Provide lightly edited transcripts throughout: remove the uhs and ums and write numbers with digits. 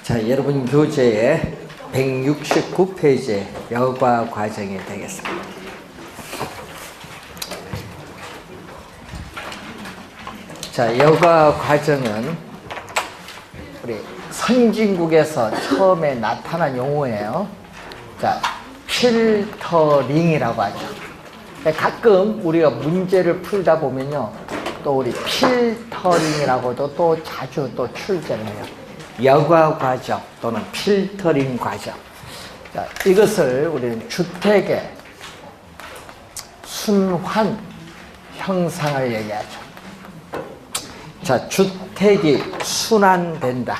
자, 여러분 교재의 169페이지 여과 과정이 되겠습니다. 자, 여과 과정은 우리 선진국에서 처음에 나타난 용어예요. 자, 필터링이라고 하죠. 가끔 우리가 문제를 풀다 보면요, 또 우리 필터링이라고도 또 자주 또 출제를 해요. 여과 과정 또는 필터링 과정. 자, 이것을 우리는 주택의 순환 형상을 얘기하죠. 자, 주택이 순환된다.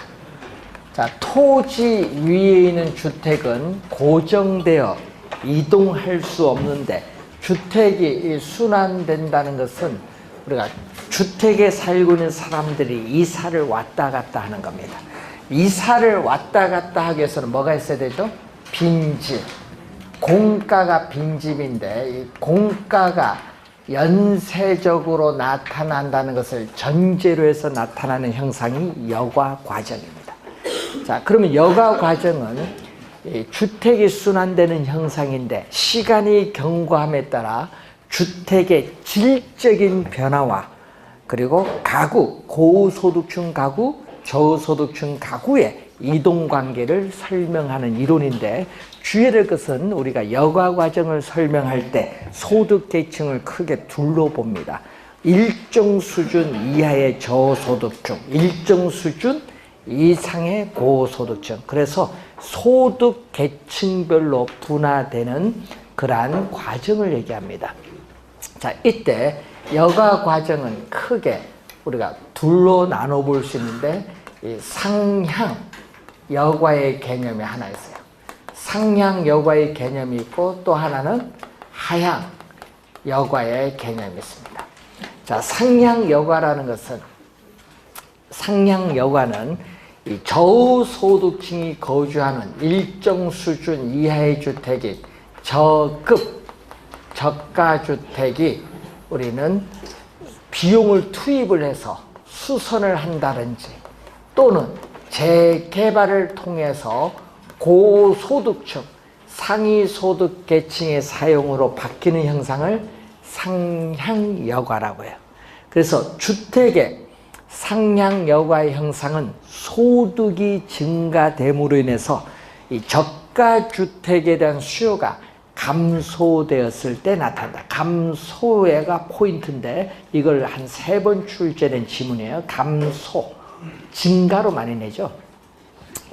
자, 토지 위에 있는 주택은 고정되어 이동할 수 없는데, 주택이 순환된다는 것은 우리가 주택에 살고 있는 사람들이 이사를 왔다 갔다 하는 겁니다. 이사를 왔다 갔다 하기 위해서는 뭐가 있어야 되죠? 빈집. 공가가 빈집인데, 이 공가가 연쇄적으로 나타난다는 것을 전제로 해서 나타나는 형상이 여과 과정입니다. 자, 그러면 여과 과정은 주택이 순환되는 형상인데, 시간이 경과함에 따라 주택의 질적인 변화와 그리고 가구, 고소득층 가구, 저소득층 가구의 이동관계를 설명하는 이론인데, 주의해야 될 것은 우리가 여과 과정을 설명할 때 소득계층을 크게 둘로 봅니다. 일정 수준 이하의 저소득층, 일정 수준 이상의 고소득층. 그래서 소득계층별로 분화되는 그러한 과정을 얘기합니다. 자, 이때 여가 과정은 크게 우리가 둘로 나눠 볼 수 있는데, 이 상향 여과의 개념이 하나 있어요. 상향 여과의 개념이 있고, 또 하나는 하향 여과의 개념이 있습니다. 자, 상향 여과라는 것은, 상향 여과는 이 저소득층이 거주하는 일정 수준 이하의 주택인 저급 저가주택이 우리는 비용을 투입을 해서 수선을 한다든지 또는 재개발을 통해서 고소득층, 상위소득 계층의 사용으로 바뀌는 형상을 상향여과라고 해요. 그래서 주택의 상향여과의 형상은 소득이 증가됨으로 인해서 이 저가주택에 대한 수요가 감소되었을 때 나타난다. 감소가 포인트인데, 이걸 한 3번 출제된 지문이에요. 감소, 증가로 많이 내죠.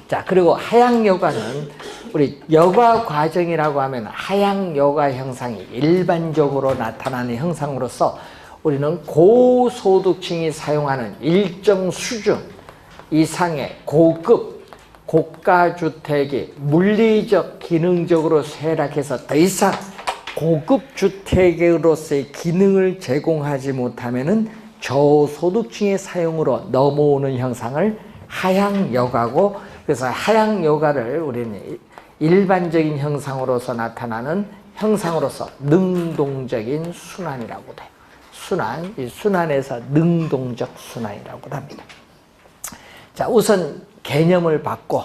자, 그리고 하향 여과는 우리 여과 과정이라고 하면 하향 여과 형상이 일반적으로 나타나는 형상으로서 우리는 고소득층이 사용하는 일정 수준 이상의 고급 고가주택이 물리적, 기능적으로 쇠락해서 더 이상 고급 주택으로서의 기능을 제공하지 못하면은 저소득층의 사용으로 넘어오는 형상을 하향 여과고, 그래서 하향 여과를 우리는 일반적인 형상으로서 나타나는 형상으로서 능동적인 순환이라고 돼요. 순환, 이 순환에서 능동적 순환이라고 합니다. 자, 우선 개념을 받고,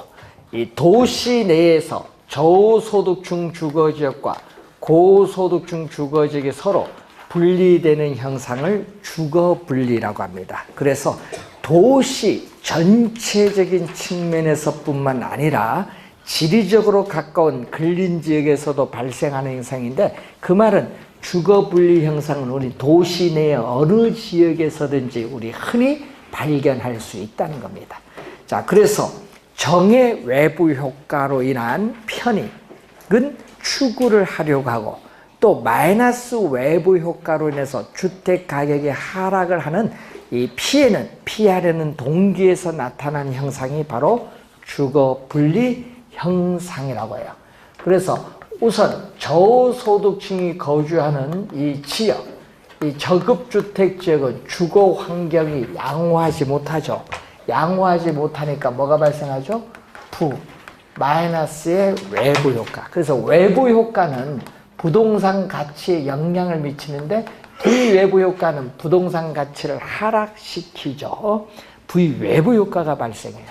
이 도시 내에서 저소득층 주거지역과 고소득층 주거지역이 서로 분리되는 형상을 주거분리라고 합니다. 그래서 도시 전체적인 측면에서뿐만 아니라 지리적으로 가까운 근린지역에서도 발생하는 현상인데, 그 말은 주거분리 형상은 우리 도시 내 어느 지역에서든지 우리 흔히 발견할 수 있다는 겁니다. 자, 그래서 정의 외부 효과로 인한 편익은 추구를 하려고 하고, 또 마이너스 외부 효과로 인해서 주택 가격이 하락을 하는 이 피해는 피하려는 동기에서 나타나는 형상이 바로 주거분리 형상이라고 해요. 그래서 우선 저소득층이 거주하는 이 지역, 이 저급주택 지역은 주거 환경이 양호하지 못하죠. 양호하지 못하니까 뭐가 발생하죠? 마이너스의 외부 효과. 그래서 외부 효과는 부동산 가치에 영향을 미치는데, 부외부 효과는 부동산 가치를 하락시키죠. 부외부 효과가 발생해요.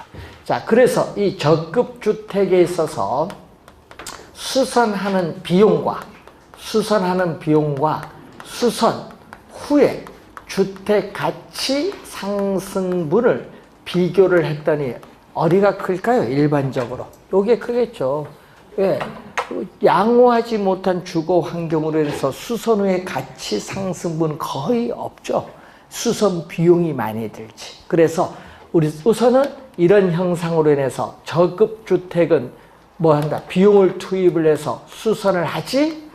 자, 그래서 이 저급 주택에 있어서 수선하는 비용과 수선 후에 주택 가치 상승분을 비교를 했더니 어디가 클까요? 일반적으로 요게 크겠죠. 왜? 양호하지 못한 주거 환경으로 인해서 수선 후의 가치 상승분 거의 없죠. 수선 비용이 많이 들지. 그래서 우리 우선은 이런 형상으로 인해서 저급 주택은 뭐 한다? 비용을 투입을 해서 수선을 하지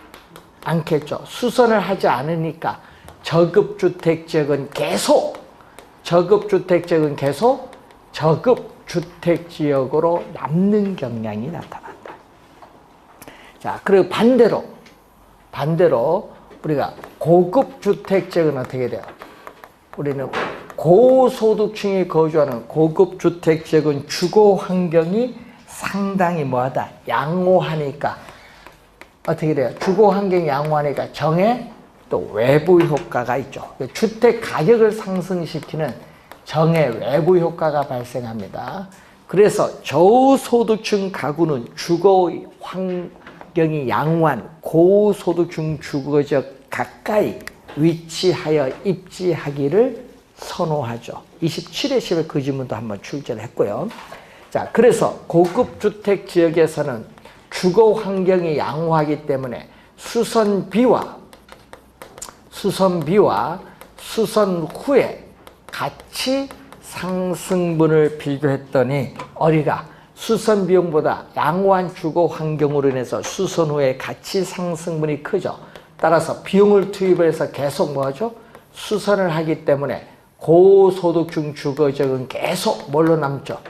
않겠죠. 수선을 하지 않으니까 저급 주택 지역은 계속 저급 주택 지역으로 남는 경향이 나타난다. 자, 그리고 반대로 우리가 고급 주택 지역은 어떻게 돼요? 우리는 고소득층이 거주하는 고급 주택 지역은 주거 환경이 상당히 뭐하다? 양호하니까 어떻게 돼요? 주거 환경이 양호하니까 정에 또 외부 효과가 있죠. 주택 가격을 상승시키는 정의 외부 효과가 발생합니다. 그래서 저소득층 가구는 주거 환경이 양호한 고소득층 주거지역 가까이 위치하여 입지하기를 선호하죠. 27회 10에 그 질문도 한번 출제를 했고요. 자, 그래서 고급 주택 지역에서는 주거 환경이 양호하기 때문에 수선비와 수선 후에 가치 상승분을 비교했더니 어디가 수선 비용보다 양호한 주거 환경으로 인해서 수선 후에 가치 상승분이 크죠. 따라서 비용을 투입해서 계속 뭐하죠? 수선을 하기 때문에 고소득층 주거지역은 계속 뭘로 남죠?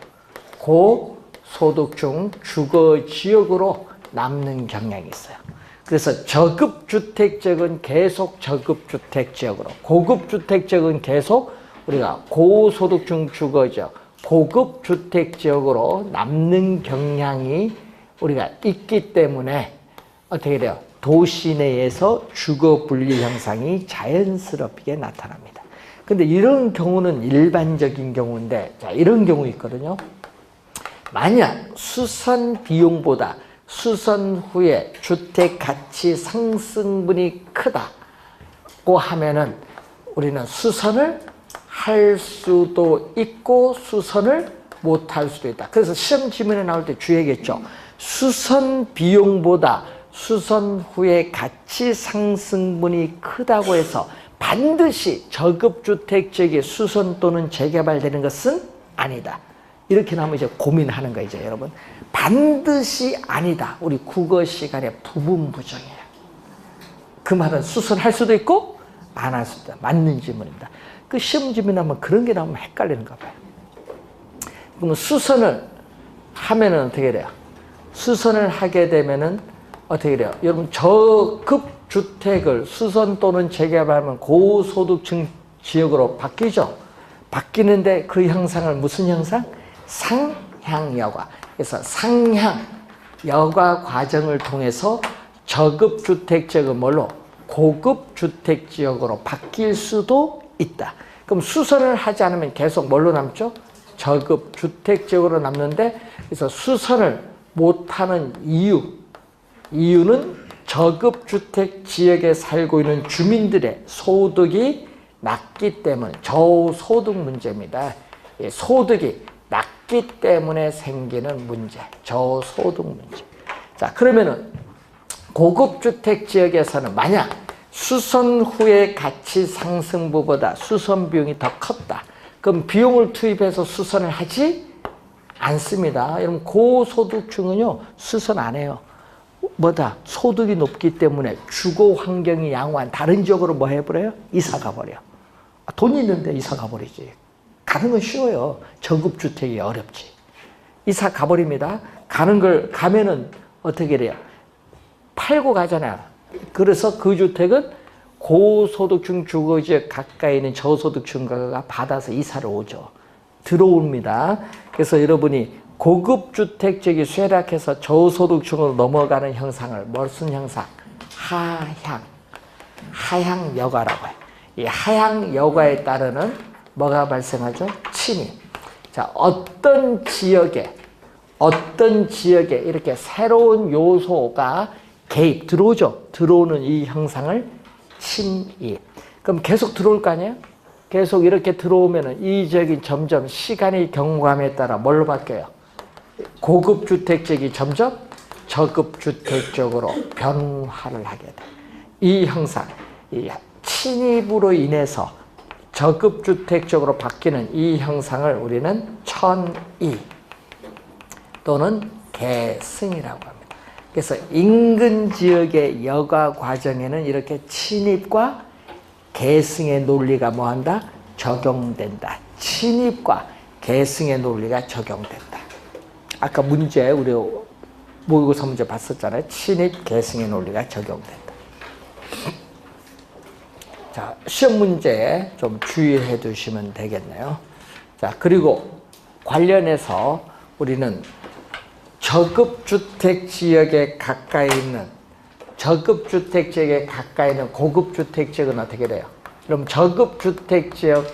고소득층 주거지역으로 남는 경향이 있어요. 그래서 저급주택지역은 계속 저급주택지역으로, 고급주택지역은 계속 우리가 고소득층 주거지역, 고급주택지역으로 남는 경향이 우리가 있기 때문에 어떻게 돼요? 도시 내에서 주거 분리 현상이 자연스럽게 나타납니다. 근데 이런 경우는 일반적인 경우인데, 자, 이런 경우 있거든요. 만약 수선 비용보다 수선 후에 주택 가치 상승분이 크다고 하면은 우리는 수선을 할 수도 있고 수선을 못 할 수도 있다. 그래서 시험 지문에 나올 때 주의하겠죠. 수선 비용보다 수선 후에 가치 상승분이 크다고 해서 반드시 저급주택 지역에 수선 또는 재개발되는 것은 아니다. 이렇게 나오면 이제 고민하는 거죠, 여러분. 반드시 아니다. 우리 국어 시간에 부분부정이에요. 그 말은 수선할 수도 있고 안 할 수도 있다. 맞는 질문입니다. 그 시험 질문에 하면 그런 게 나오면 헷갈리는가 봐요. 그러면 수선을 하면은 어떻게 돼요? 수선을 하게 되면은 어떻게 돼요? 여러분, 저급주택을 수선 또는 재개발하면 고소득층 지역으로 바뀌죠? 바뀌는데 그 형상을 무슨 형상? 상향여과. 그래서 상향여과 과정을 통해서 저급주택지역은 뭘로? 고급주택지역으로 바뀔 수도 있다. 그럼 수선을 하지 않으면 계속 뭘로 남죠? 저급주택지역으로 남는데, 그래서 수선을 못하는 이유는 저급주택 지역에 살고 있는 주민들의 소득이 낮기 때문, 저소득 문제입니다. 소득이 낮기 때문에 생기는 문제, 저소득 문제. 자, 그러면은 고급주택 지역에서는 만약 수선 후의 가치 상승부보다 수선 비용이 더 컸다. 그럼 비용을 투입해서 수선을 하지 않습니다. 여러분, 고소득층은요, 수선 안 해요. 뭐다? 소득이 높기 때문에 주거 환경이 양호한 다른 지역으로 뭐 해버려요? 이사 가버려. 돈 있는데 이사 가버리지. 가는 건 쉬워요. 저급주택이 어렵지. 이사 가버립니다. 가면은 어떻게 돼요? 팔고 가잖아요. 그래서 그 주택은 고소득층 주거지역 가까이 있는 저소득층가가 받아서 이사를 오죠. 들어옵니다. 그래서 여러분이 고급주택지역이 쇠락해서 저소득층으로 넘어가는 형상을 무슨 형상? 하향여과라고 해요. 이 하향여과에 따르는 뭐가 발생하죠? 침입. 자, 어떤 지역에 이렇게 새로운 요소가 개입, 들어오죠? 들어오는 이 형상을 침입. 그럼 계속 들어올 거 아니에요? 계속 이렇게 들어오면은 이 지역이 점점 시간이 경과함에 따라 뭘로 바뀌어요? 고급 주택 지역이 점점 저급 주택 지역으로 변화를 하게 돼. 이 형상, 이 침입으로 인해서 저급 주택 지역으로 바뀌는 이 형상을 우리는 천이 또는 계승이라고 합니다. 그래서 인근 지역의 여가 과정에는 이렇게 침입과 계승의 논리가 뭐한다? 적용된다. 침입과 계승의 논리가 적용된다. 아까 문제 우리 모의고사 문제 봤었잖아요. 침입, 계승의 논리가 적용된다. 자, 시험 문제에 좀 주의해 두시면 되겠네요. 자, 그리고 관련해서 우리는 저급주택 지역에 가까이 있는 저급주택 지역에 가까이 있는 고급주택 지역은 어떻게 돼요? 그럼 저급주택 지역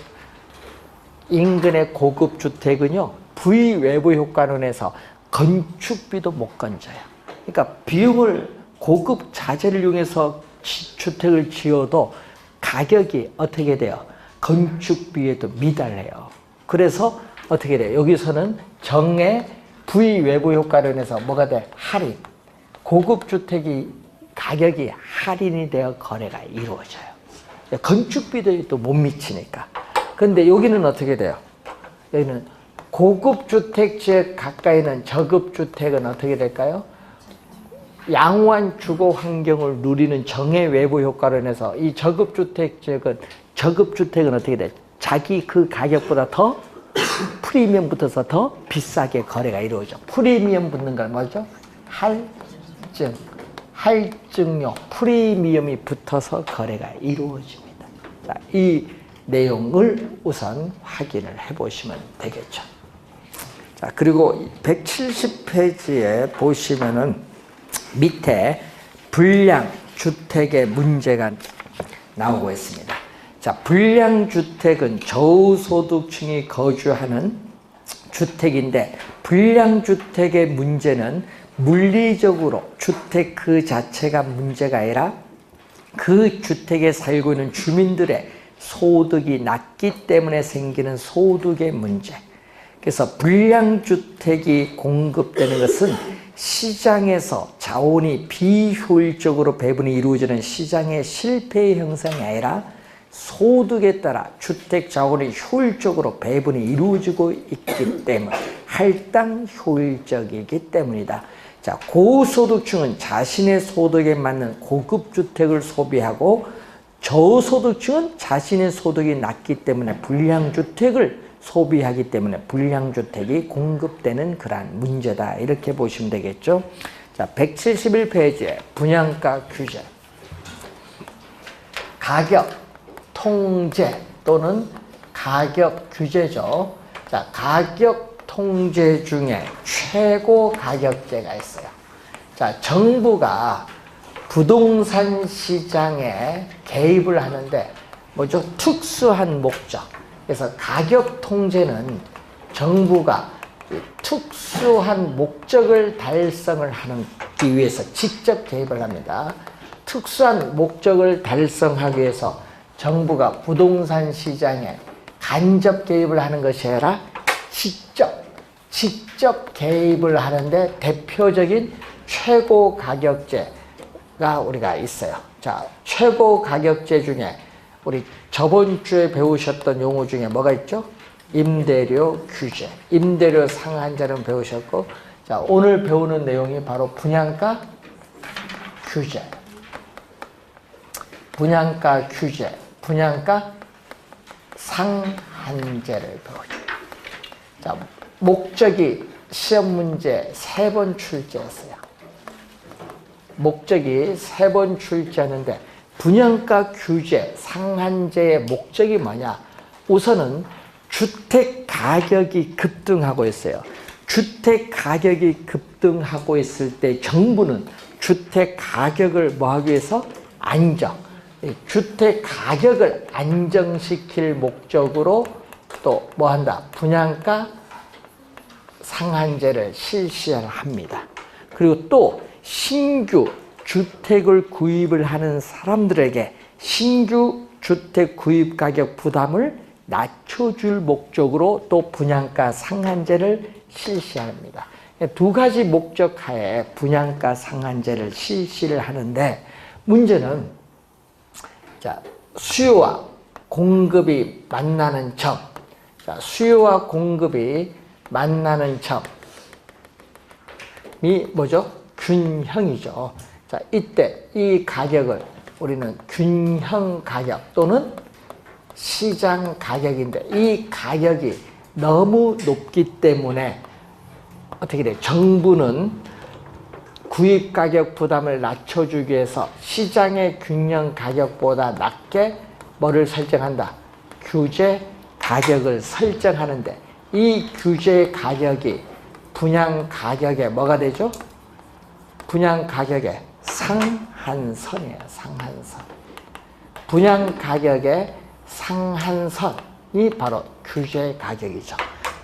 인근의 고급주택은요, 부의 외부 효과론에서 건축비도 못 건져요. 그러니까 비용을 고급 자재를 이용해서 주택을 지어도 가격이 어떻게 돼요? 건축비에도 미달해요. 그래서 어떻게 돼요? 여기서는 정의 부의 외부 효과론에서 뭐가 돼? 할인. 고급 주택이 가격이 할인이 되어 거래가 이루어져요. 건축비도 또 못 미치니까. 근데 여기는 어떻게 돼요? 여기는 고급 주택 지역 가까이 있는 저급 주택은 어떻게 될까요? 양호한 주거 환경을 누리는 정의 외부 효과로 인해서 이 저급 주택 지역은 어떻게 돼? 자기 그 가격보다 더 프리미엄 붙어서 더 비싸게 거래가 이루어져. 프리미엄 붙는 건 뭐죠? 할증료, 프리미엄이 붙어서 거래가 이루어집니다. 자, 이 내용을 우선 확인을 해보시면 되겠죠. 자, 그리고 170페이지에 보시면은 밑에 불량주택의 문제가 나오고 있습니다. 자, 불량주택은 저소득층이 거주하는 주택인데, 불량주택의 문제는 물리적으로 주택 그 자체가 문제가 아니라 그 주택에 살고 있는 주민들의 소득이 낮기 때문에 생기는 소득의 문제. 그래서 불량주택이 공급되는 것은 시장에서 자원이 비효율적으로 배분이 이루어지는 시장의 실패의 형상이 아니라 소득에 따라 주택 자원이 효율적으로 배분이 이루어지고 있기 때문에 할당 효율적이기 때문이다. 자, 고소득층은 자신의 소득에 맞는 고급 주택을 소비하고 저소득층은 자신의 소득이 낮기 때문에 불량주택을 소비하기 때문에 불량주택이 공급되는 그러한 문제다. 이렇게 보시면 되겠죠. 자, 171페이지에 분양가 규제. 가격 통제 또는 가격 규제죠. 자, 가격 통제 중에 최고 가격제가 있어요. 자, 정부가 부동산 시장에 개입을 하는데 뭐죠? 특수한 목적. 그래서 가격 통제는 정부가 특수한 목적을 달성을 하기 위해서 직접 개입을 합니다. 특수한 목적을 달성하기 위해서 정부가 부동산 시장에 간접 개입을 하는 것이 아니라 직접 개입을 하는데 대표적인 최고 가격제가 우리가 있어요. 자, 최고 가격제 중에 우리 저번 주에 배우셨던 용어 중에 뭐가 있죠? 임대료 규제, 임대료 상한제는 배우셨고, 자, 오늘 배우는 내용이 바로 분양가 규제, 분양가 규제, 분양가 상한제를 배우죠. 자, 목적이 시험 문제 3번 출제했어요. 목적이 3번 출제하는데 분양가 규제, 상한제의 목적이 뭐냐? 우선은 주택 가격이 급등하고 있어요. 주택 가격이 급등하고 있을 때 정부는 주택 가격을 뭐 하기 위해서? 안정. 주택 가격을 안정시킬 목적으로 또 뭐 한다? 분양가 상한제를 실시합니다. 그리고 또 신규 주택을 구입을 하는 사람들에게 신규 주택 구입 가격 부담을 낮춰줄 목적으로 또 분양가 상한제를 실시합니다. 두 가지 목적 하에 분양가 상한제를 실시를 하는데, 문제는 자, 수요와 공급이 만나는 점. 자, 수요와 공급이 만나는 점이 뭐죠? 균형이죠. 자, 이때 이 가격을 우리는 균형 가격 또는 시장 가격인데, 이 가격이 너무 높기 때문에 어떻게 돼요? 정부는 구입 가격 부담을 낮춰주기 위해서 시장의 균형 가격보다 낮게 뭐를 설정한다? 규제 가격을 설정하는데, 이 규제 가격이 분양 가격에 뭐가 되죠? 분양 가격의 상한선이에요. 상한선. 분양 가격의 상한선이 바로 규제 가격이죠.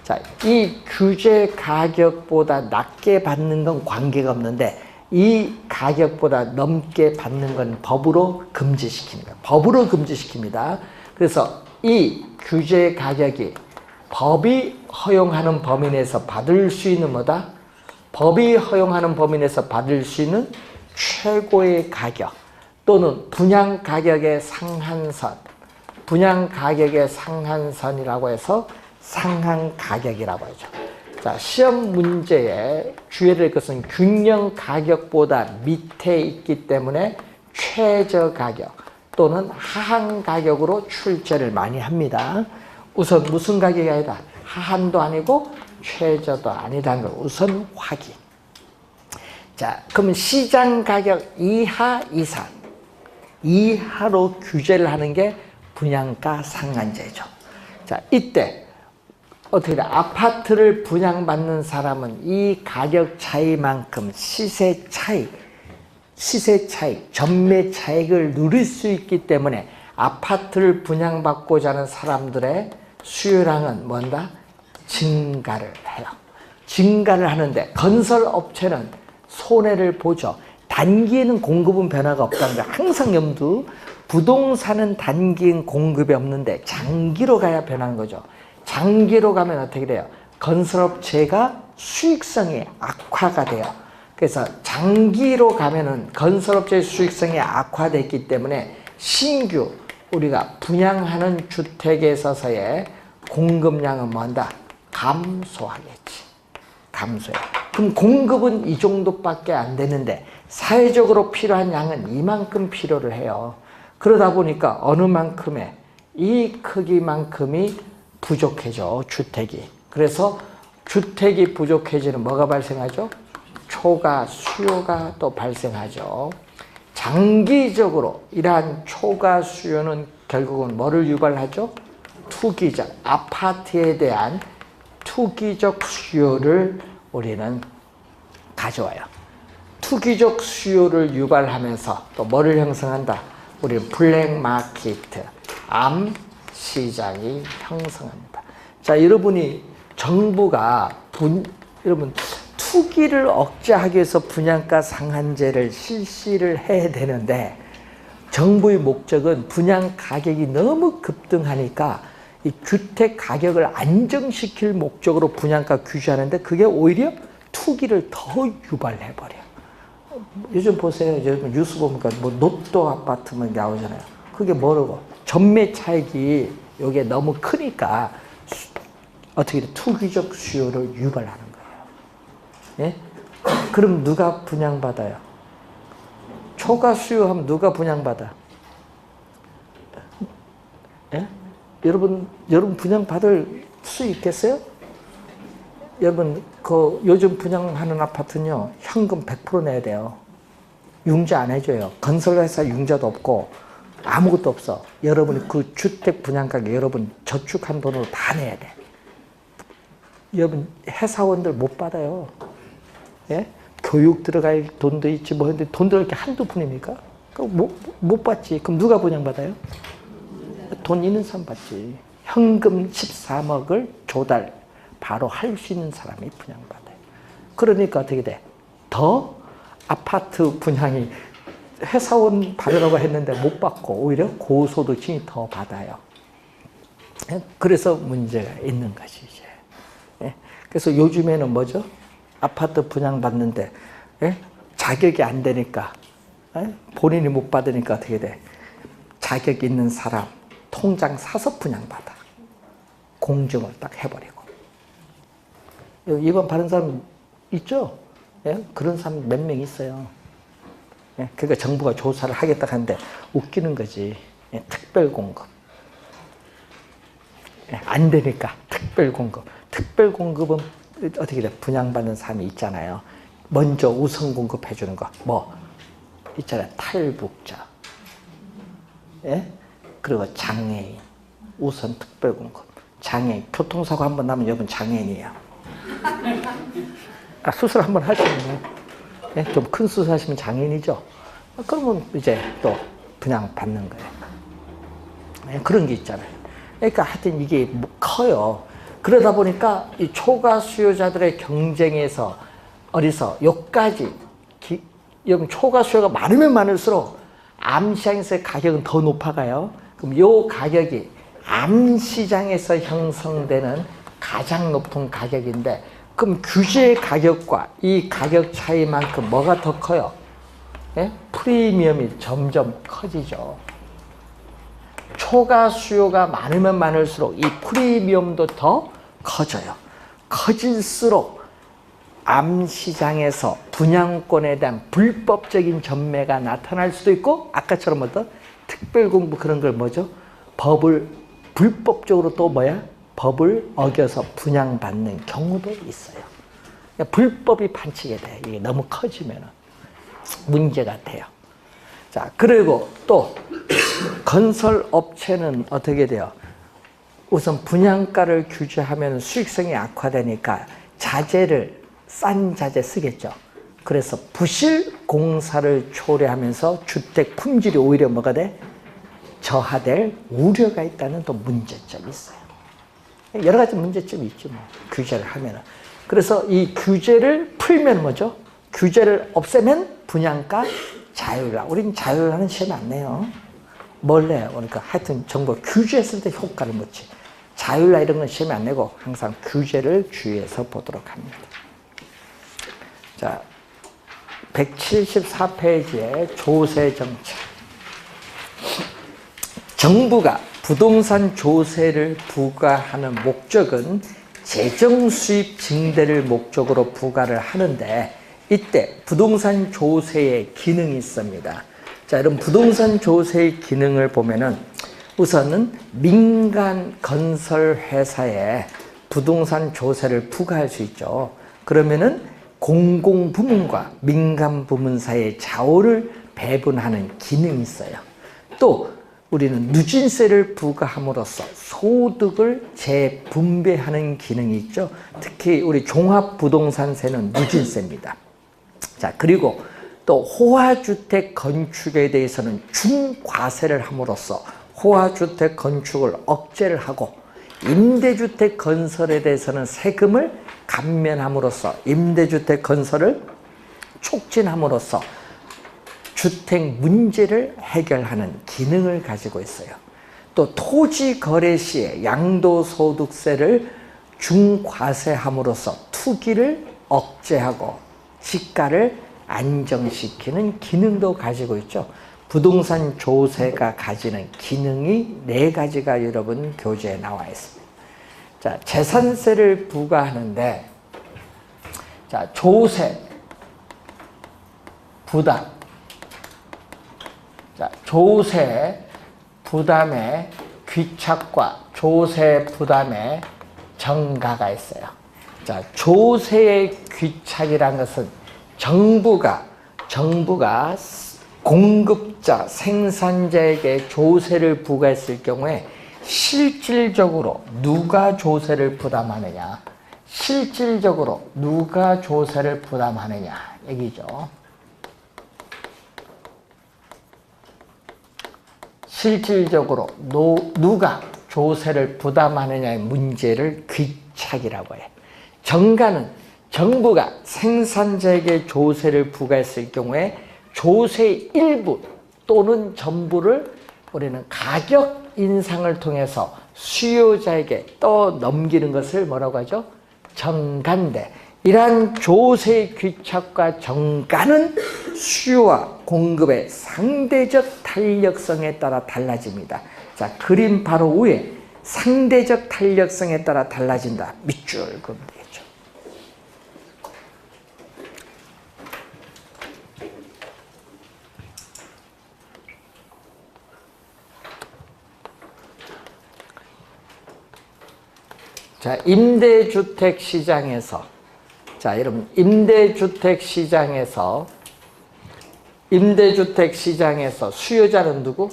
자, 이 규제 가격보다 낮게 받는 건 관계가 없는데, 이 가격보다 넘게 받는 건 법으로 금지시킵니다. 법으로 금지시킵니다. 그래서 이 규제 가격이 법이 허용하는 범위 내에서 받을 수 있는 뭐다? 법이 허용하는 범위 내에서 받을 수 있는 최고의 가격 또는 분양 가격의 상한선, 분양 가격의 상한선이라고 해서 상한 가격이라고 하죠. 자, 시험 문제에 주의해야 될 것은 균형 가격보다 밑에 있기 때문에 최저 가격 또는 하한 가격으로 출제를 많이 합니다. 우선 무슨 가격이 아니다. 하한도 아니고 최저도 아니다는 걸 우선 확인. 자, 그러면 시장 가격 이하 이상, 이하로 규제를 하는 게 분양가 상한제죠. 자, 이때 어떻게 돼? 아파트를 분양받는 사람은 이 가격 차이만큼 시세 차이, 전매 차익을 누릴 수 있기 때문에 아파트를 분양받고자 하는 사람들의 수요량은 뭔가 증가를 해요. 증가를 하는데 건설업체는 손해를 보죠. 단기에는 공급은 변화가 없다는 거 항상 염두. 부동산은 단기엔 공급이 없는데 장기로 가야 변하는 거죠. 장기로 가면 어떻게 돼요? 건설업체가 수익성이 악화가 돼요. 그래서 장기로 가면은 건설업체의 수익성이 악화됐기 때문에 신규 우리가 분양하는 주택에 있어서의 공급량은 뭔다? 감소하겠지. 감소해. 그럼 공급은 이 정도밖에 안 되는데 사회적으로 필요한 양은 이만큼 필요를 해요. 그러다 보니까 어느 만큼의 이 크기만큼이 부족해져, 주택이. 그래서 주택이 부족해지는 뭐가 발생하죠? 초과 수요가 또 발생하죠. 장기적으로 이러한 초과 수요는 결국은 뭐를 유발하죠? 투기적, 아파트에 대한 투기적 수요를 우리는 가져와요. 투기적 수요를 유발하면서 또 뭐를 형성한다? 우리는 블랙마켓, 암 시장이 형성합니다. 자, 여러분이 정부가 여러분 투기를 억제하기 위해서 분양가 상한제를 실시를 해야 되는데 정부의 목적은 분양 가격이 너무 급등하니까 이 주택 가격을 안정시킬 목적으로 분양가 규제하는데 그게 오히려 투기를 더 유발해버려. 요즘 보세요. 요즘 뉴스 보니까 뭐 노또 아파트만 나오잖아요. 그게 뭐라고? 전매 차익이 이게 너무 크니까 어떻게 돼? 투기적 수요를 유발하는 거예요. 예? 그럼 누가 분양받아요? 초과 수요하면 누가 분양받아? 예? 여러분 분양받을 수 있겠어요? 여러분, 요즘 분양하는 아파트는요, 현금 100% 내야 돼요. 융자 안 해줘요. 건설회사 융자도 없고, 아무것도 없어. 여러분이 그 주택 분양가격 여러분 저축한 돈으로 다 내야 돼. 여러분, 회사원들 못 받아요. 예? 교육 들어갈 돈도 있지, 뭐 했는데 돈 들어갈 게 한두 푼입니까? 못 받지. 그럼 누가 분양받아요? 돈 있는 사람 받지. 현금 13억을 바로 할 수 있는 사람이 분양받아요. 그러니까 어떻게 돼? 더 아파트 분양이 회사원 받으라고 했는데 못 받고 오히려 고소득층이 더 받아요. 그래서 문제가 있는 것이 이제. 그래서 요즘에는 뭐죠? 아파트 분양받는데 자격이 안 되니까 본인이 못 받으니까 어떻게 돼? 자격 있는 사람 통장 사서 분양받아. 공증을 딱 해버리고. 이번 받은 사람 있죠? 그런 사람 몇 명 있어요. 그러니까 정부가 조사를 하겠다 하는데 웃기는 거지. 특별공급. 안 되니까 특별공급. 특별공급은 어떻게 돼? 분양받는 사람이 있잖아요. 먼저 우선 공급해 주는 거. 뭐 있잖아요. 탈북자. 그리고 장애인. 우선 특별공급. 장애인. 교통사고 한번 나면 여러분 장애인이에요. 수술 한번 하시면 좀 큰 수술 하시면 장애인이죠. 그러면 이제 또 분양 받는 거예요. 그런 게 있잖아요. 그러니까 하여튼 이게 커요. 그러다 보니까 이 초과 수요자들의 경쟁에서 어디서 여기까지 여러분 초과 수요가 많으면 많을수록 암시장에서의 가격은 더 높아가요. 그럼 요 가격이 암시장에서 형성되는 가장 높은 가격인데 그럼 규제 가격과 이 가격 차이만큼 뭐가 더 커요? 프리미엄이 점점 커지죠. 초과 수요가 많으면 많을수록 이 프리미엄도 더 커져요. 커질수록 암시장에서 분양권에 대한 불법적인 전매가 나타날 수도 있고 아까처럼 어떤 특별공부 그런 걸 뭐죠? 법을 불법적으로 또 뭐야? 법을 어겨서 분양받는 경우도 있어요. 불법이 판치게 돼. 이게 너무 커지면 문제가 돼요. 자, 그리고 또 건설 업체는 어떻게 돼요? 우선 분양가를 규제하면 수익성이 악화되니까 자재를 싼 자재 쓰겠죠. 그래서 부실 공사를 초래하면서 주택 품질이 오히려 뭐가 돼? 저하될 우려가 있다는 또 문제점이 있어요. 여러 가지 문제점이 있죠. 뭐. 규제를 하면은. 그래서 이 규제를 풀면 뭐죠? 규제를 없애면 분양가 자율화. 우린 자율화는 시험이 안 내요. 뭘 내요? 그러니까 하여튼 정부가 규제했을 때 효과를 못치. 자율화 이런 건 시험이 안 내고 항상 규제를 주의해서 보도록 합니다. 자, 174페이지에 조세 정책. 정부가 부동산 조세를 부과하는 목적은 재정 수입 증대를 목적으로 부과를 하는데 이때 부동산 조세의 기능이 있습니다. 자, 여러분 부동산 조세의 기능을 보면은 우선은 민간 건설 회사에 부동산 조세를 부과할 수 있죠. 그러면은 공공부문과 민간 부문 사이의 자원을 배분하는 기능이 있어요. 또 우리는 누진세를 부과함으로써 소득을 재분배하는 기능이 있죠. 특히 우리 종합부동산세는 누진세입니다. 자, 그리고 또 호화주택 건축에 대해서는 중과세를 함으로써 호화주택 건축을 억제를 하고 임대주택 건설에 대해서는 세금을 감면함으로써 임대주택 건설을 촉진함으로써 주택 문제를 해결하는 기능을 가지고 있어요. 또 토지 거래 시에 양도소득세를 중과세함으로써 투기를 억제하고 지가를 안정시키는 기능도 가지고 있죠. 부동산 조세가 가지는 기능이 4가지가 여러분 교재에 나와 있습니다. 자, 재산세를 부과하는데 자, 조세 부담. 자, 조세 부담의 귀착과 조세 부담의 정가가 있어요. 자, 조세의 귀착이라는 것은 정부가 공급자, 생산자에게 조세를 부과했을 경우에 실질적으로 누가 조세를 부담하느냐, 실질적으로 누가 조세를 부담하느냐 얘기죠. 실질적으로 누가 조세를 부담하느냐의 문제를 귀착이라고 해요. 정가는 정부가 생산자에게 조세를 부과했을 경우에 조세 일부 또는 전부를 우리는 가격 인상을 통해서 수요자에게 또 넘기는 것을 뭐라고 하죠? 정가인데, 이러한 조세 귀착과 정가는 수요와 공급의 상대적 탄력성에 따라 달라집니다. 자, 그림 바로 위에 상대적 탄력성에 따라 달라진다. 밑줄 그으면 되겠죠. 자, 임대주택 시장에서, 자, 여러분, 임대주택 시장에서 수요자는 누구?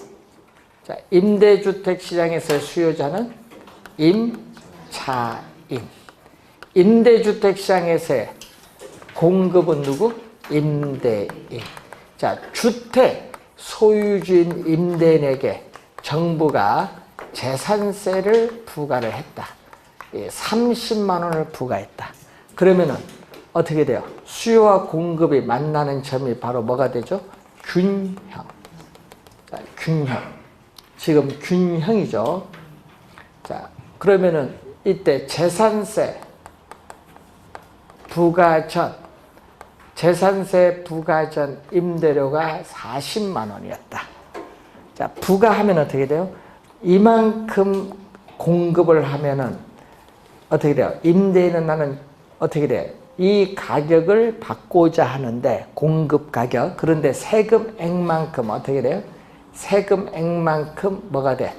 자, 임대주택 시장에서 수요자는 임차인. 임대주택 시장에서의 공급은 누구? 임대인. 자, 주택 소유주인 임대인에게 정부가 재산세를 부과를 했다. 30만 원을 부과했다. 그러면은 어떻게 돼요? 수요와 공급이 만나는 점이 바로 뭐가 되죠? 균형. 자, 균형. 지금 균형이죠. 자, 그러면은 이때 재산세 부과 전 임대료가 40만 원이었다. 자, 부과하면 어떻게 돼요? 이만큼 공급을 하면은 어떻게 돼요? 임대인은 나는 어떻게 돼요? 이 가격을 받고자 하는데, 공급 가격. 그런데 세금액만큼 어떻게 돼요? 세금액만큼 뭐가 돼?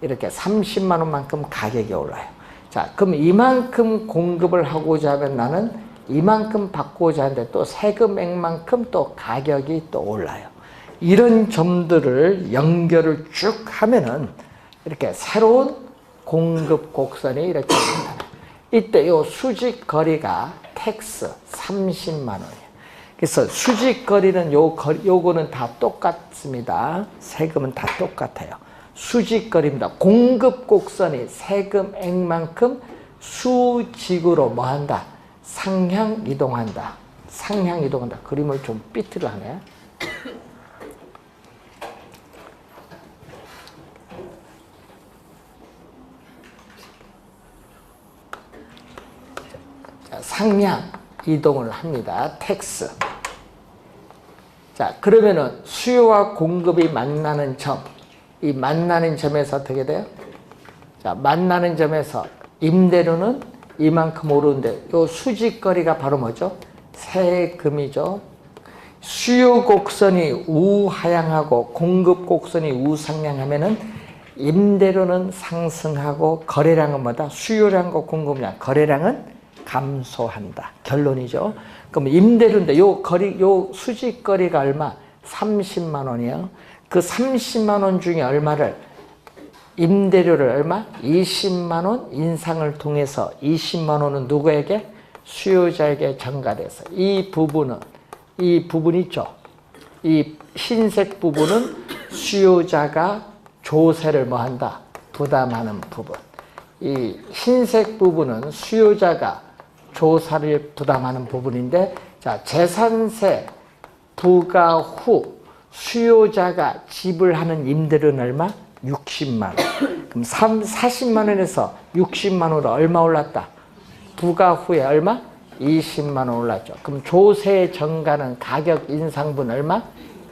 이렇게 30만 원만큼 가격이 올라요. 자, 그럼 이만큼 공급을 하고자 하면 나는 이만큼 받고자 하는데 또 세금액만큼 또 가격이 또 올라요. 이런 점들을 연결을 쭉 하면은 이렇게 새로운 공급 곡선이 이렇게 나타나요. 이때 요 수직거리가 텍스 30만 원이에요. 그래서 수직거리는 요거는 다 똑같습니다. 세금은 다 똑같아요. 수직거리입니다. 공급 곡선이 세금액만큼 수직으로 뭐 한다? 상향 이동한다. 상향 이동한다. 그림을 좀 삐뚤하네. 상향 이동을 합니다. 텍스. 자, 그러면은 수요와 공급이 만나는 점, 이 만나는 점에서 어떻게 돼요? 자, 만나는 점에서 임대료는 이만큼 오르는데 요 수직거리가 바로 뭐죠? 세금이죠. 수요 곡선이 우하향하고 공급 곡선이 우상향하면은 임대료는 상승하고 거래량은 뭐다? 수요량과 공급량, 거래량은 감소한다. 결론이죠. 그럼 임대료인데 요 수직거리가 얼마? 30만 원이에요. 그 30만 원 중에 얼마를, 임대료를 얼마? 20만 원 인상을 통해서 20만 원은 누구에게? 수요자에게 전가돼서 이 부분 있죠. 이 흰색 부분은 수요자가 조세를 뭐 한다? 부담하는 부분. 이 흰색 부분은 수요자가 조사를 부담하는 부분인데, 자, 재산세 부과 후 수요자가 지불하는 임대료는 얼마? 60만 원. 그럼 40만 원에서 60만 원으로 얼마 올랐다? 부과 후에 얼마? 20만 원 올랐죠. 그럼 조세 정가는 가격 인상분 얼마?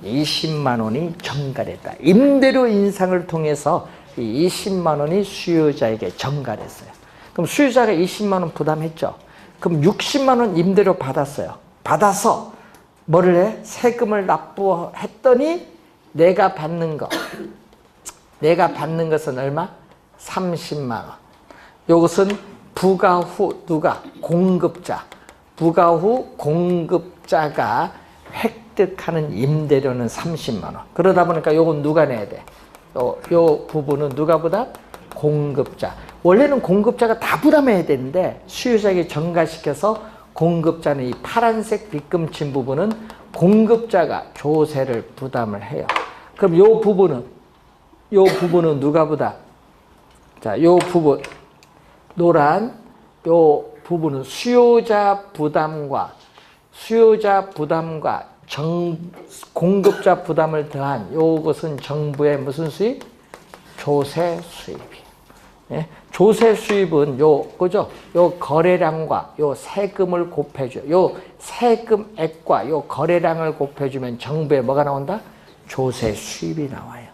20만 원이 정가됐다. 임대료 인상을 통해서 이 20만 원이 수요자에게 전가됐어요. 그럼 수요자가 20만 원 부담했죠. 그럼 60만 원 임대료 받았어요. 받아서 뭐를 해? 세금을 납부했더니 내가 받는 것은 얼마? 30만 원. 이것은 부과 후 누가? 공급자. 부과 후 공급자가 획득하는 임대료는 30만 원. 그러다 보니까 이건 누가 내야 돼? 요 부분은 누가 부담? 공급자. 원래는 공급자가 다 부담해야 되는데 수요자에게 전가시켜서 공급자는 이 파란색 빗금친 부분은 공급자가 조세를 부담을 해요. 그럼 요 부분은 누가 부담? 자, 요 부분 노란 요 부분은 수요자 부담과 공급자 부담을 더한 요것은 정부의 무슨 수입? 조세 수입이에요. 예? 조세 수입은 그죠? 요 거래량과 요 세금을 곱해줘. 요 세금액과 요 거래량을 곱해주면 정부에 뭐가 나온다? 조세 수입이 나와요.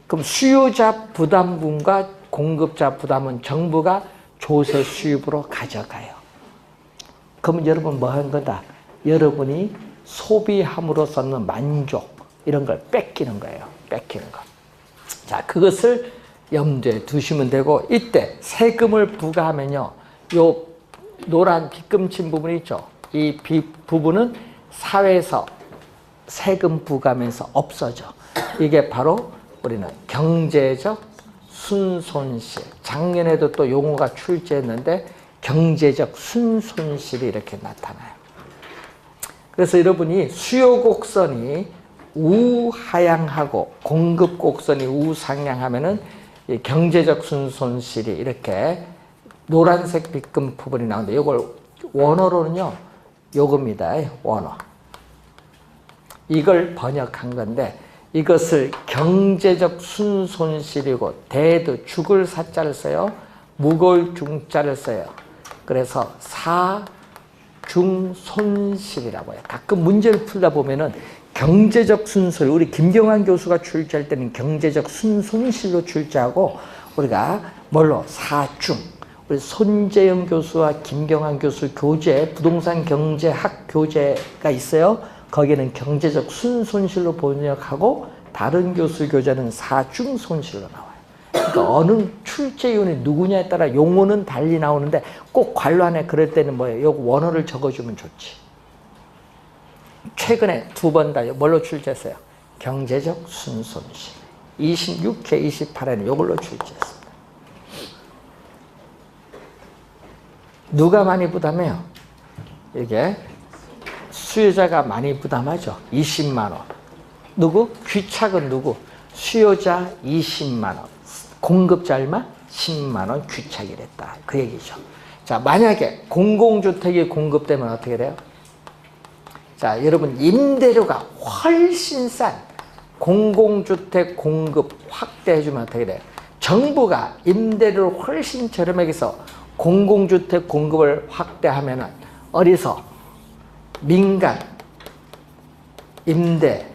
그럼 수요자 부담분과 공급자 부담은 정부가 조세 수입으로 가져가요. 그럼 여러분 뭐 한 거다? 여러분이 소비함으로써는 만족, 이런 걸 뺏기는 거예요. 뺏기는 거. 자, 그것을 염두에 두시면 되고, 이때 세금을 부과하면요, 요 노란 빗금 친 부분이 있죠. 이 부분은 사회에서 세금 부과하면서 없어져. 이게 바로 우리는 경제적 순손실. 작년에도 또 용어가 출제했는데 경제적 순손실이 이렇게 나타나요. 그래서 여러분이 수요 곡선이 우하향하고 공급 곡선이 우상향하면은 이 경제적 순손실이 이렇게 노란색 빗금 부분이 나오는데, 이걸 원어로는요, 요겁니다. 원어. 이걸 번역한 건데, 이것을 경제적 순손실이고, 대도 죽을 사자를 써요. 묵을 중자를 써요. 그래서 사중손실이라고 해요. 가끔 문제를 풀다 보면은 경제적 순손실, 우리 김경환 교수가 출제할 때는 경제적 순손실로 출제하고, 우리가 뭘로? 사중. 우리 손재영 교수와 김경환 교수 교재, 부동산 경제학 교재가 있어요. 거기는 경제적 순손실로 번역하고, 다른 교수 교재는 사중손실로 나와요. 그러니까 어느 출제위원이 누구냐에 따라 용어는 달리 나오는데, 꼭 관란에 그럴 때는 뭐예요? 요 원어를 적어주면 좋지. 최근에 2번 다 뭘로 출제했어요? 경제적 순손실. 26회, 28회는 이걸로 출제했습니다. 누가 많이 부담해요? 이게 수요자가 많이 부담하죠. 20만 원. 누구? 귀착은 누구? 수요자 20만 원. 공급자 얼마? 10만 원 귀착이 됐다. 그 얘기죠. 자, 만약에 공공주택이 공급되면 어떻게 돼요? 자, 여러분, 임대료가 훨씬 싼 공공주택 공급 확대해주면 어떻게 돼요? 정부가 임대료를 훨씬 저렴하게 해서 공공주택 공급을 확대하면은, 어디서? 민간 임대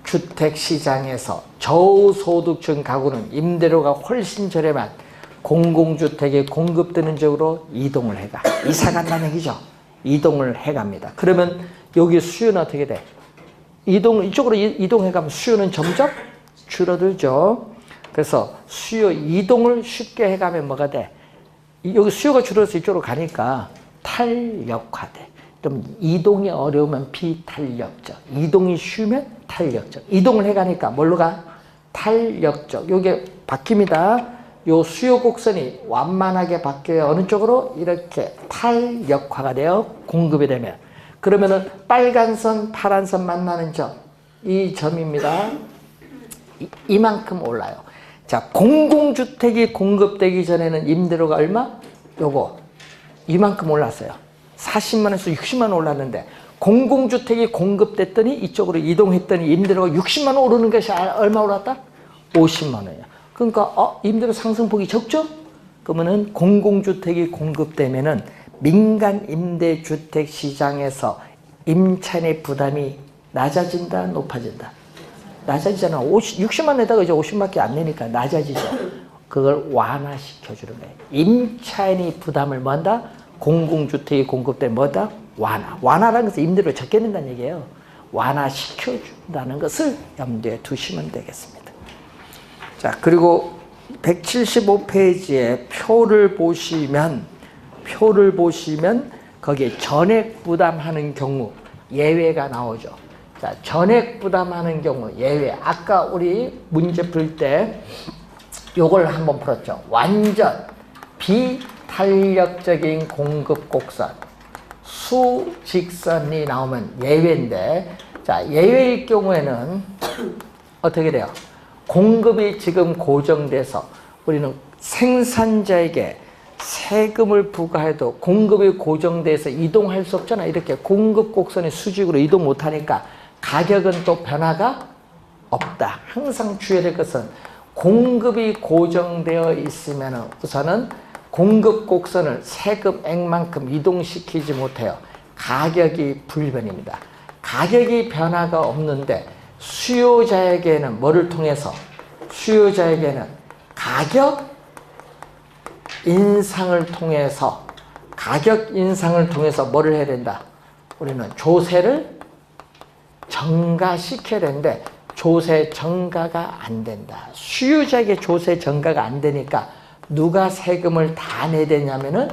주택 시장에서 저소득층 가구는 임대료가 훨씬 저렴한 공공주택이 공급되는 쪽으로 이동을 해가. 이사 간다는 얘기죠. 이동을 해갑니다. 그러면 여기 수요는 어떻게 돼? 이쪽으로 이동해가면 수요는 점점 줄어들죠. 그래서 수요 이동을 쉽게 해가면 뭐가 돼? 여기 수요가 줄어서 이쪽으로 가니까 탄력화돼. 그럼 이동이 어려우면 비탄력적, 이동이 쉬우면 탄력적. 이동을 해가니까 뭘로 가? 탄력적. 요게 바뀝니다. 요 수요 곡선이 완만하게 바뀌어요. 어느 쪽으로? 이렇게 탄력화가 돼요. 공급이 되면. 그러면은 빨간 선, 파란 선 만나는 점, 이 점입니다. 이만큼 올라요. 자, 공공주택이 공급되기 전에는 임대료가 얼마? 요거 이만큼 올랐어요. 40만 원에서 60만 원 올랐는데, 공공주택이 공급됐더니 이쪽으로 이동했더니 임대료가 60만 원 오르는 것이 얼마 올랐다? 50만 원이야. 그러니까 임대료 상승폭이 적죠? 그러면은 공공주택이 공급되면은 민간 임대주택 시장에서 임차인의 부담이 낮아진다, 높아진다? 낮아지잖아. 60만 내다가 이제 50밖에 안 내니까 낮아지죠. 그걸 완화시켜주는 거예요. 임차인이 부담을 뭐 한다? 공공주택이 공급되면 뭐다? 완화라는 것은 임대료를 적게 낸다는 얘기예요. 완화시켜준다는 것을 염두에 두시면 되겠습니다. 자, 그리고 175페이지에 표를 보시면 거기에 전액 부담하는 경우 예외가 나오죠. 자, 전액 부담하는 경우 예외. 아까 우리 문제 풀 때 요걸 한번 풀었죠. 완전 비탄력적인 공급 곡선, 수직선이 나오면 예외인데, 자, 예외일 경우에는 어떻게 돼요? 공급이 지금 고정돼서 우리는 생산자에게 세금을 부과해도 공급이 고정돼서 이동할 수 없잖아. 이렇게 공급 곡선이 수직으로 이동 못하니까 가격은 또 변화가 없다. 항상 주의해야 될 것은 공급이 고정되어 있으면 우선은 공급 곡선을 세금액만큼 이동시키지 못해요. 가격이 불변입니다. 가격이 변화가 없는데 수요자에게는 뭐를 통해서? 수요자에게는 가격 인상을 통해서 뭐를 해야 된다? 우리는 조세를 전가시켜야 되는데 조세 전가가 안 된다. 수요자에게 조세 전가가 안 되니까 누가 세금을 다 내야 되냐면은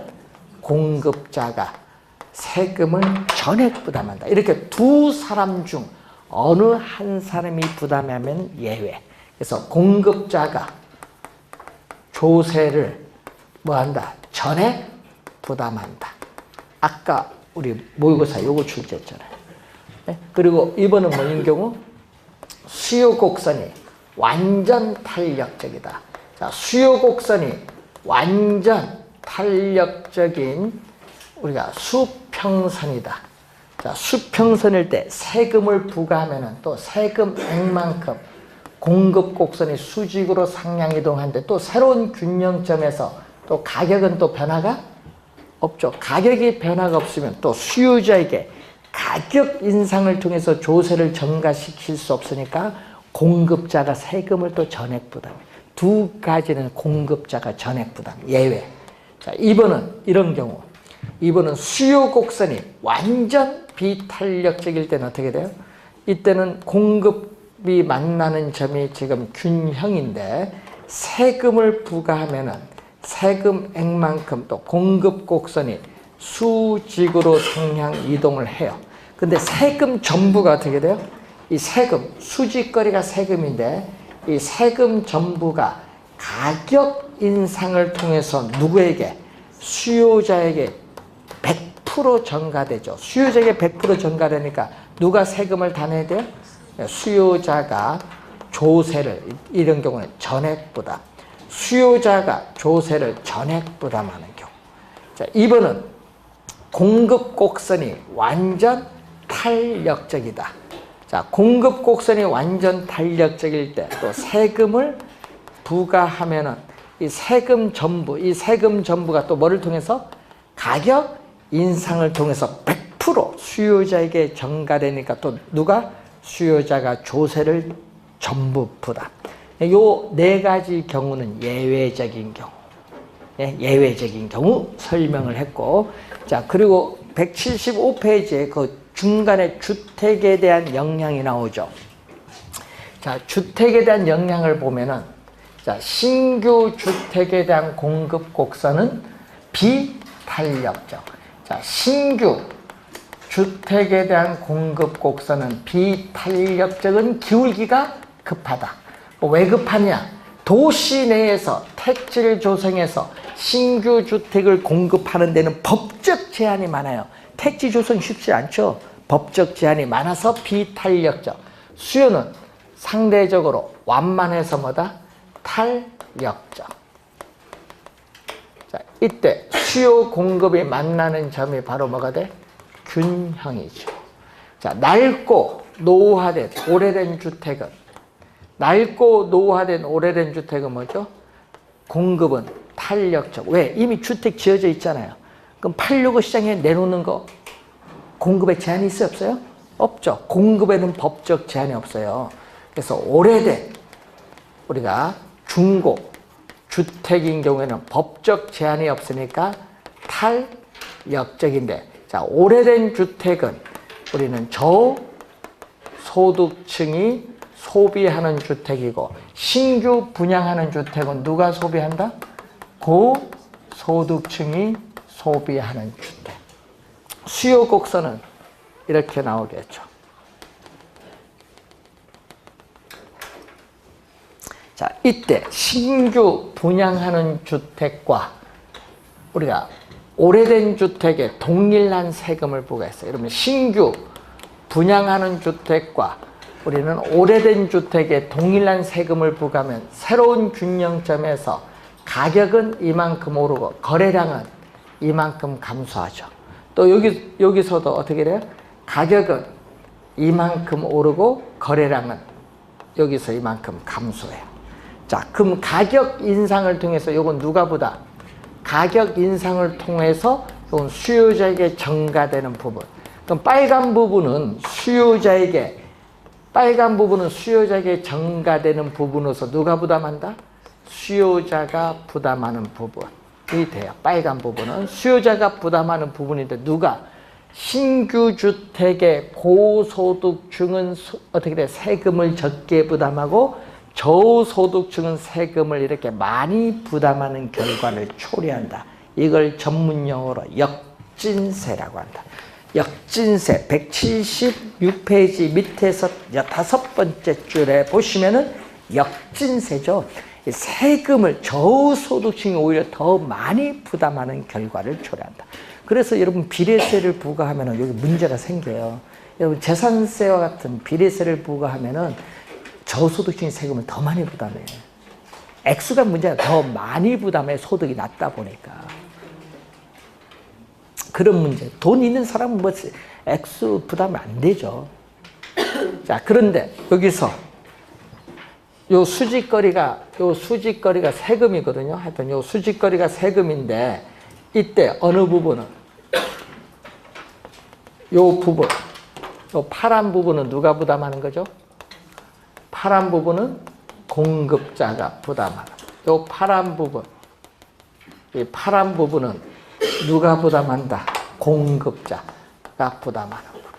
공급자가 세금을 전액 부담한다. 이렇게 두 사람 중 어느 한 사람이 부담하면 예외. 그래서 공급자가 조세를 뭐한다? 전액 부담한다. 아까 우리 모의고사 요거 출제했잖아요. 네? 그리고 이번은 뭐인 경우? 수요 곡선이 완전 탄력적이다. 자, 수요 곡선이 완전 탄력적인 우리가 수평선이다. 자, 수평선일 때 세금을 부과하면은 또 세금액만큼 공급 곡선이 수직으로 상향 이동하는데 또 새로운 균형점에서 또 가격은 또 변화가 없죠. 가격이 변화가 없으면 또 수요자에게 가격 인상을 통해서 조세를 전가시킬 수 없으니까 공급자가 세금을 또 전액 부담해. 두 가지는 공급자가 전액 부담, 예외. 자, 2번은 이런 경우. 2번은 수요 곡선이 완전 비탄력적일 때는 어떻게 돼요? 이때는 공급이 만나는 점이 지금 균형인데 세금을 부과하면은 세금액만큼 또 공급 곡선이 수직으로 상향 이동을 해요. 근데 세금 전부가 어떻게 돼요? 이 세금, 수직거리가 세금인데 이 세금 전부가 가격 인상을 통해서 누구에게? 수요자에게 100% 전가되죠. 수요자에게 100% 전가되니까 누가 세금을 다 내야 돼요? 수요자가 조세를, 이런 경우는 전액 부담. 수요자가 조세를 전액 부담하는 경우. 자, 2번은 공급 곡선이 완전 탄력적이다. 자, 공급 곡선이 완전 탄력적일 때 또 세금을 부과하면은 이 세금 전부가 또 뭐를 통해서? 가격 인상을 통해서 100% 수요자에게 전가되니까 또 누가? 수요자가 조세를 전부 부담. 요 네 가지 경우는 예외적인 경우. 예, 예외적인 경우 설명을 했고, 자, 그리고 175페이지에 그 중간에 주택에 대한 영향이 나오죠. 자, 주택에 대한 영향을 보면은, 자, 신규 주택에 대한 공급 곡선은 비탄력적. 자, 신규 주택에 대한 공급 곡선은 비탄력적은 기울기가 급하다. 왜 급하냐? 도시 내에서 택지를 조성해서 신규 주택을 공급하는 데는 법적 제한이 많아요. 택지 조성 쉽지 않죠. 법적 제한이 많아서 비탄력적. 수요는 상대적으로 완만해서 뭐다? 탄력적. 자, 이때 수요 공급이 만나는 점이 바로 뭐가 돼? 균형이죠. 자, 낡고 노후화된 오래된 주택은 뭐죠? 공급은 탄력적. 왜? 이미 주택 지어져 있잖아요. 그럼 팔려고 시장에 내놓는 거 공급에 제한이 있어요? 없어요? 없죠. 공급에는 법적 제한이 없어요. 그래서 오래된 우리가 중고 주택인 경우에는 법적 제한이 없으니까 탄력적인데, 자, 오래된 주택은 우리는 저소득층이 소비하는 주택이고, 신규 분양하는 주택은 누가 소비한다? 고소득층이 소비하는 주택. 수요 곡선은 이렇게 나오겠죠. 자, 이때 신규 분양하는 주택과 우리가 오래된 주택에 동일한 세금을 부과했어요. 그러면 신규 분양하는 주택과 우리는 오래된 주택에 동일한 세금을 부과하면 새로운 균형점에서 가격은 이만큼 오르고 거래량은 이만큼 감소하죠. 또 여기서도 어떻게 돼요? 가격은 이만큼 오르고 거래량은 여기서 이만큼 감소해요. 자, 그럼 가격 인상을 통해서 요건 누가 보다? 가격 인상을 통해서 요건 수요자에게 전가되는 부분. 그럼 빨간 부분은 수요자에게 전가되는 부분으로서 누가 부담한다? 수요자가 부담하는 부분이 돼요. 빨간 부분은 수요자가 부담하는 부분인데 누가? 신규 주택의 고소득층은 어떻게 돼? 세금을 적게 부담하고 저소득층은 세금을 이렇게 많이 부담하는 결과를 초래한다. 이걸 전문 용어로 역진세라고 한다. 역진세 176페이지 밑에서 5번째 줄에 보시면은 역진세죠. 세금을 저소득층이 오히려 더 많이 부담하는 결과를 초래한다. 그래서 여러분 비례세를 부과하면은 여기 문제가 생겨요. 여러분 재산세와 같은 비례세를 부과하면은 저소득층이 세금을 더 많이 부담해요. 액수가 문제가 더 많이 부담해. 소득이 낮다 보니까. 그런 문제. 돈 있는 사람은 뭐 액수 부담이 안 되죠. 자, 그런데 여기서 요 수직거리가 세금이거든요. 하여튼 요 수직거리가 세금인데 이때 어느 부분은 요 파란 부분은 누가 부담하는 거죠? 파란 부분은 공급자가 부담하는. 요 파란 부분. 이 파란 부분은 누가 부담한다? 공급자가 부담하는 부분.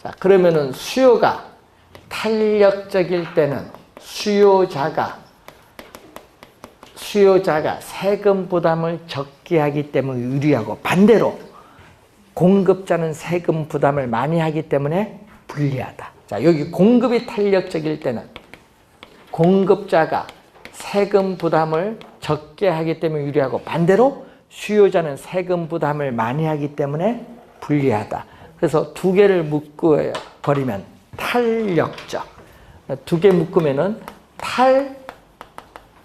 자, 그러면은 수요가 탄력적일 때는 수요자가 세금 부담을 적게 하기 때문에 유리하고 반대로 공급자는 세금 부담을 많이 하기 때문에 불리하다. 자, 여기 공급이 탄력적일 때는 공급자가 세금 부담을 적게 하기 때문에 유리하고 반대로 수요자는 세금 부담을 많이 하기 때문에 불리하다. 그래서 두 개를 묶어버리면 탄력적. 두 개 묶으면은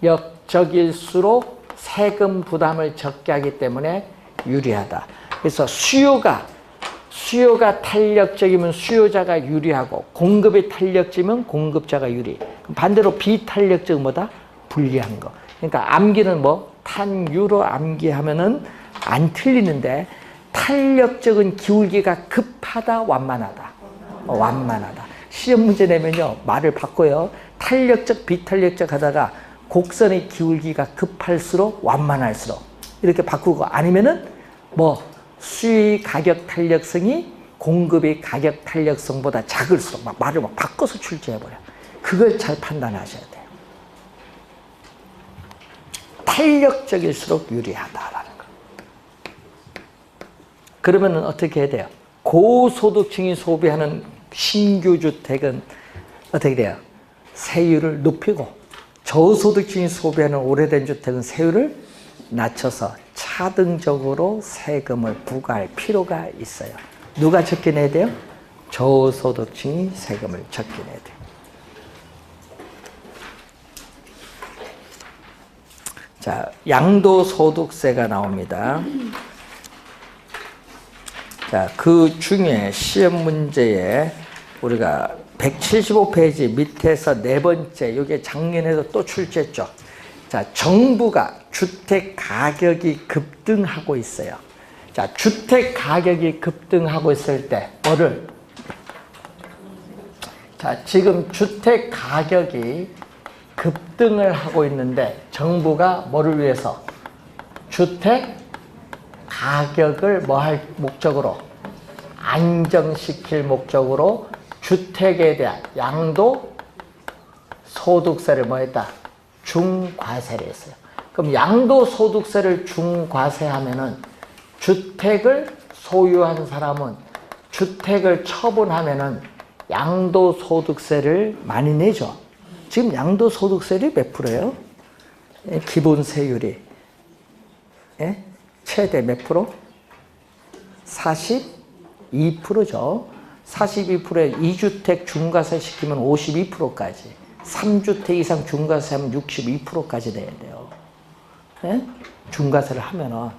탄력적일수록 세금 부담을 적게 하기 때문에 유리하다. 그래서 수요가 탄력적이면 수요자가 유리하고 공급이 탄력적이면 공급자가 유리. 반대로 비탄력적은 뭐다? 불리한 거. 그러니까 암기는 뭐 탄유로 암기하면은 안 틀리는데 탄력적은 기울기가 급하다, 완만하다. 완만하다. 시험 문제 내면요 말을 바꿔요. 탄력적, 비탄력적 하다가 곡선의 기울기가 급할수록 완만할수록 이렇게 바꾸고 아니면은 뭐 수요의 가격 탄력성이 공급의 가격 탄력성보다 작을수록 막 말을 막 바꿔서 출제해버려요. 그걸 잘 판단하셔야 돼요. 탄력적일수록 유리하다라는 거. 그러면 어떻게 해야 돼요? 고소득층이 소비하는 신규 주택은 어떻게 돼요? 세율을 높이고 저소득층이 소비하는 오래된 주택은 세율을 낮춰서 차등적으로 세금을 부과할 필요가 있어요. 누가 적게 내야 돼요? 저소득층이 세금을 적게 내야 돼요. 자, 양도소득세가 나옵니다. 자, 그 중에 시험 문제에 우리가 175페이지 밑에서 네 번째, 이게 작년에도 또 출제했죠. 자, 정부가 주택 가격이 급등하고 있어요. 자, 주택 가격이 급등하고 있을 때 뭐를? 자, 지금 주택 가격이 급등을 하고 있는데 정부가 뭐를 위해서? 주택 가격을 뭐 할 목적으로? 안정시킬 목적으로 주택에 대한 양도소득세를 뭐 했다? 중과세를 했어요. 그럼 양도소득세를 중과세하면은 주택을 소유한 사람은 주택을 처분하면은 양도소득세를 많이 내죠. 지금 양도소득세율이 몇 프로예요? 기본세율이 최대 몇 프로? 42%죠. 42%에 2주택 중과세 시키면 52%까지. 3주택 이상 중과세 하면 62%까지 내야 돼요. 네? 중과세를 하면은.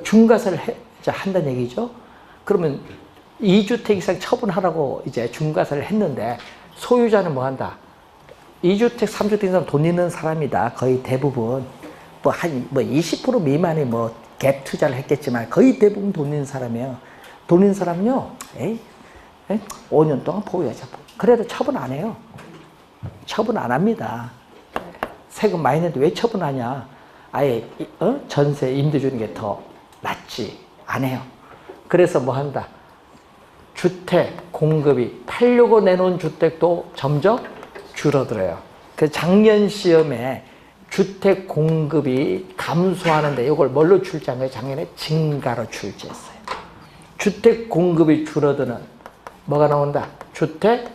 중과세를 한다는 얘기죠. 그러면 2주택 이상 처분하라고 이제 중과세를 했는데 소유자는 뭐 한다? 2주택, 3주택 이상 돈 있는 사람이다. 거의 대부분. 뭐 한 20% 미만이 뭐 갭 투자를 했겠지만 거의 대부분 돈 있는 사람이에요. 돈 있는 사람은요, 5년 동안 보유하자. 그래도 처분 안 해요. 처분 안 합니다. 세금 많이 내는데 왜 처분하냐? 아예 전세 임대 주는 게 더 낫지. 안 해요. 그래서 뭐 한다? 주택 공급이 팔려고 내놓은 주택도 점점 줄어들어요. 그 작년 시험에 주택 공급이 감소하는데 이걸 뭘로 출제한 거예요? 작년에 증가로 출제했어요. 주택 공급이 줄어드는 뭐가 나온다? 주택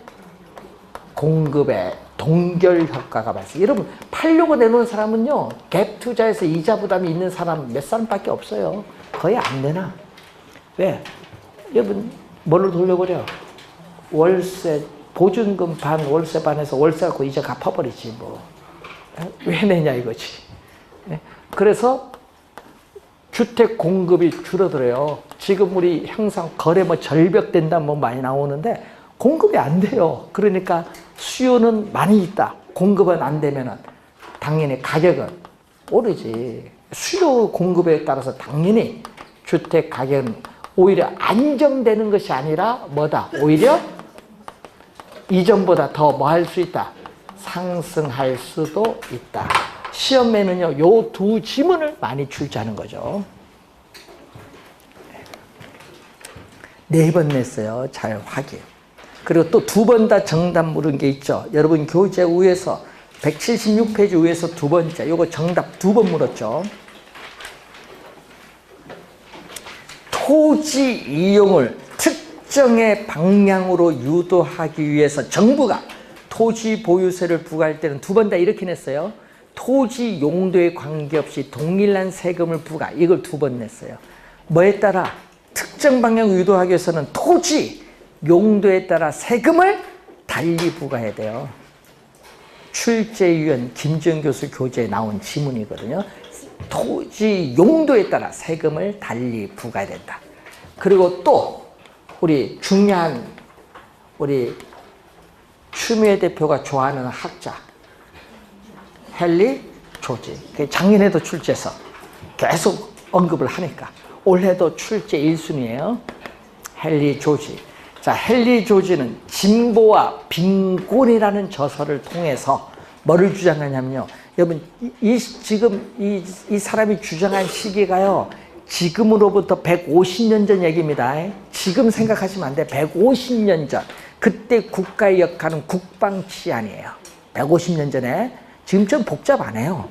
공급의 동결 효과가 발생. 여러분 팔려고 내놓은 사람은요, 갭 투자에서 이자 부담이 있는 사람 몇 사람밖에 없어요. 거의 안 되나? 왜? 여러분 뭘로 돌려버려? 월세 보증금 반 월세 반에서 월세 갖고 이자 갚아버리지 뭐. 왜 내냐 이거지. 그래서 주택 공급이 줄어들어요. 지금 우리 항상 거래 뭐 절벽된다 뭐 많이 나오는데 공급이 안 돼요. 그러니까 수요는 많이 있다. 공급은 안 되면은 당연히 가격은 오르지. 수요 공급에 따라서 당연히 주택 가격은 오히려 안정되는 것이 아니라 뭐다? 오히려 이전보다 더 뭐 할 수 있다? 상승할 수도 있다. 시험에는요, 요 두 지문을 많이 출제하는 거죠. 4번 냈어요. 잘 확인. 그리고 또 2번 다 정답 물은 게 있죠. 여러분 교재 위에서 176페이지 위에서 2번째 요거 정답 2번 물었죠. 토지 이용을 특정의 방향으로 유도하기 위해서 정부가 토지 보유세를 부과할 때는 2번 다 이렇게 냈어요. 토지 용도에 관계없이 동일한 세금을 부과. 이걸 2번 냈어요. 뭐에 따라? 특정 방향으로 유도하기 위해서는 토지 용도에 따라 세금을 달리 부과해야 돼요. 출제위원 김지영 교수 교재에 나온 지문이거든요. 토지 용도에 따라 세금을 달리 부과해야 된다. 그리고 또 우리 중요한 우리 추미애 대표가 좋아하는 학자 헨리 조지. 작년에도 출제해서 계속 언급을 하니까 올해도 출제 1순위예요. 헨리 조지. 자, 헨리 조지는 진보와 빈곤이라는 저서를 통해서 뭐를 주장하냐면요. 여러분, 지금 이 사람이 주장한 시기가요. 지금으로부터 150년 전 얘기입니다. 지금 생각하시면 안 돼. 150년 전. 그때 국가의 역할은 국방 치안이에요. 150년 전에. 지금 좀 복잡 안 해요.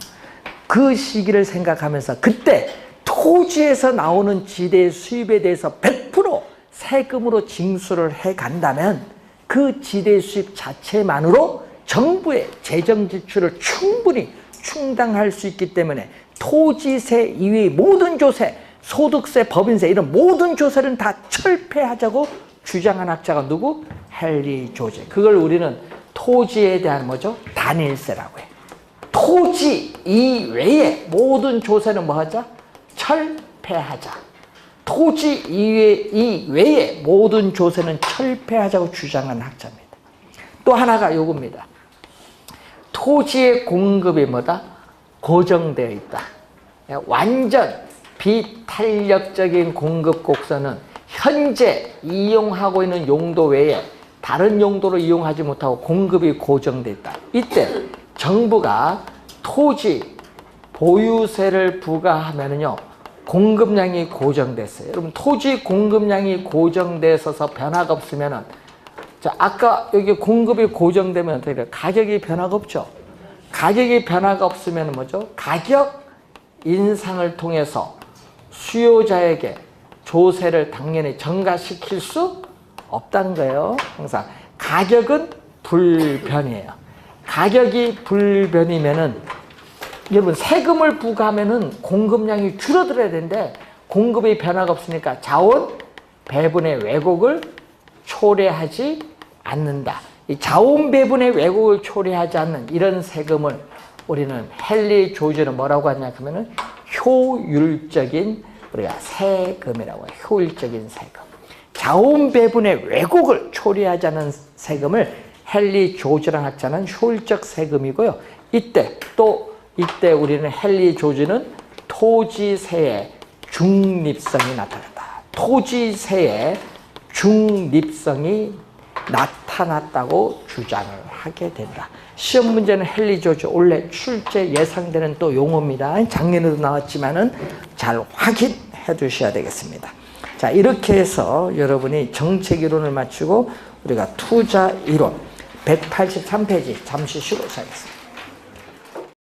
그 시기를 생각하면서 그때 토지에서 나오는 지대 수입에 대해서 100% 세금으로 징수를 해 간다면 그 지대 수입 자체만으로 정부의 재정 지출을 충분히 충당할 수 있기 때문에 토지세 이외의 모든 조세, 소득세, 법인세 이런 모든 조세는 다 철폐하자고 주장한 학자가 누구? 헨리 조지. 그걸 우리는 토지에 대한 뭐죠? 단일세라고 해. 토지 이외의 모든 조세는 뭐 하자? 철폐하자. 토지 이외의 모든 조세는 철폐하자고 주장한 학자입니다. 또 하나가 요겁니다. 토지의 공급이 뭐다? 고정되어 있다. 완전 비탄력적인 공급 곡선은 현재 이용하고 있는 용도 외에 다른 용도로 이용하지 못하고 공급이 고정되어 있다. 이때 정부가 토지 보유세를 부과하면은요, 공급량이 고정됐어요. 여러분, 토지 공급량이 고정돼 있어서 변화가 없으면은, 자, 아까 여기 공급이 고정되면 어떻게 돼요? 가격이 변화가 없죠. 가격이 변화가 없으면 뭐죠? 가격 인상을 통해서 수요자에게 조세를 당연히 전가시킬 수 없다는 거예요. 항상 가격은 불변이에요. 가격이 불변이면은 여러분 세금을 부과하면은 공급량이 줄어들어야 되는데 공급의 변화가 없으니까 자원 배분의 왜곡을 초래하지 않는다. 이 자원 배분의 왜곡을 초래하지 않는 이런 세금을 우리는 헨리 조지는 뭐라고 하냐 하면은 효율적인 우리가 세금이라고 해요. 효율적인 세금. 자원 배분의 왜곡을 초래하지 않는 세금을 헨리 조지라는 학자는 효율적 세금이고요. 이때 우리는 헨리 조지는 토지세의 중립성이 나타났다. 토지세의 중립성이 나타났다고 주장을 하게 된다. 시험 문제는 헨리 조지 원래 출제 예상되는 또 용어입니다. 작년에도 나왔지만은 잘 확인해 두셔야 되겠습니다. 자, 이렇게 해서 여러분이 정책 이론을 마치고 우리가 투자 이론 183페이지 잠시 쉬고 시작하겠습니다.